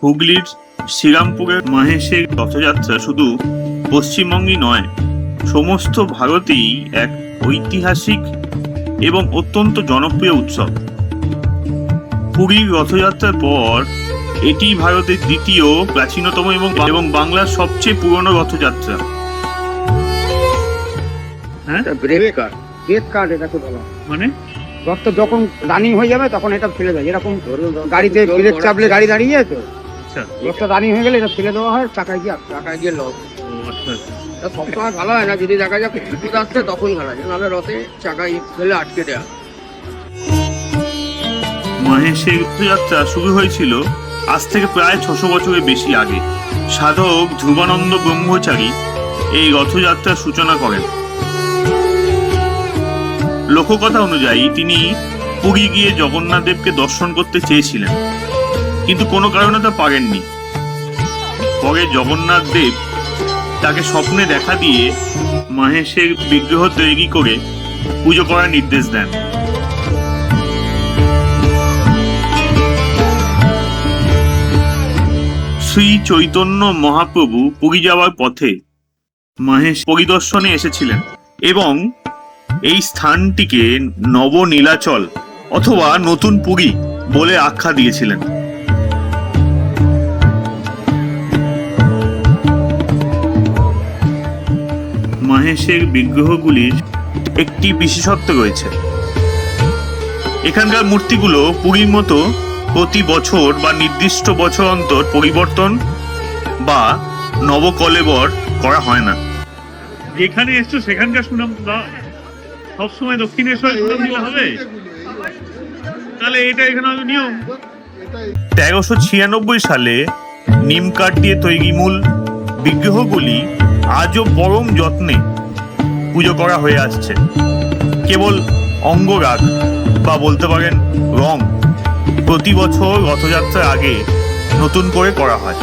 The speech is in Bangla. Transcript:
হুগলির শ্রীরামপুরের মাহেশের রথযাত্রা শুধু পশ্চিমবঙ্গই নয়, সমস্ত ভারতেই এক ঐতিহাসিক এবং অত্যন্ত জনপ্রিয় উৎসব। পুরীর রথযাত্রার পর এটি ভারতের দ্বিতীয় প্রাচীনতম এবং বাংলার সবচেয়ে পুরনো রথযাত্রা। হ্যাঁ, ব্রেক কার্ড এটাকে বলা হয়। মানে রথ যখন রানিং হয়ে যাবে তখন এটা ফেলে দেয়, এরকম গাড়িতে ব্রেক চাপলে গাড়ি দাঁড়িয়ে যায় তো, আচ্ছা রথটা রানিং হয়ে গেলে এটা ফেলে দেওয়া হয়, টাকায় গিয়ে লস। আচ্ছা এটা সবসময় ভালো হয় না, যদি দেখা যাক বিদ্যুৎ আসছে তখন ভালো হয়, নাহলে রথে চাকায় ফেলে আটকে দেওয়া। মাহেশের রথযাত্রা শুরু হয়েছিল আজ থেকে প্রায় 600 বছরের বেশি আগে। সাধক ধ্রুবানন্দ ব্রহ্মচারী এই রথযাত্রার সূচনা করেন। লোককথা অনুযায়ী তিনি পুরী গিয়ে জগন্নাথ দেবকে দর্শন করতে চেয়েছিলেন, কিন্তু কোনো কারণে তা পারেননি। পরে জগন্নাথ দেব তাকে স্বপ্নে দেখা দিয়ে মাহেশের বিগ্রহ তৈরি করে পুজো করার নির্দেশ দেন। শ্রী চৈতন্য মহাপ্রভু পুরী যাওয়ার পথে মাহেশ পরিদর্শনে এসেছিলেন এবং এই স্থানটিকে নবনীলাচল অথবা নতুন পুরী বলে আখ্যা দিয়েছিলেন। মাহেশের বিগ্রহগুলির একটি বিশেষত্ব রয়েছে। এখানকার মূর্তিগুলো পুরীর মতো প্রতি বছর বা নির্দিষ্ট বছর অন্তর পরিবর্তন বা নবকলেবর করা হয় না। যেখানে এসছো সেখানকার সুনাম দাও, সবসময় দক্ষিণেশ্বর সুনাম দিলে হবে? তাহলে এটা এখানে হয়তো নিয়ম। 1396 সালে নিম কাঠ দিয়ে তৈরি মূল বিগ্রহগুলি আজও পরম যত্নে পুজো করা হয়ে আসছে। কেবল অঙ্গরাগ বা বলতে পারেন রং প্রতি বছর রথযাত্রার আগে নতুন করে করা হয়।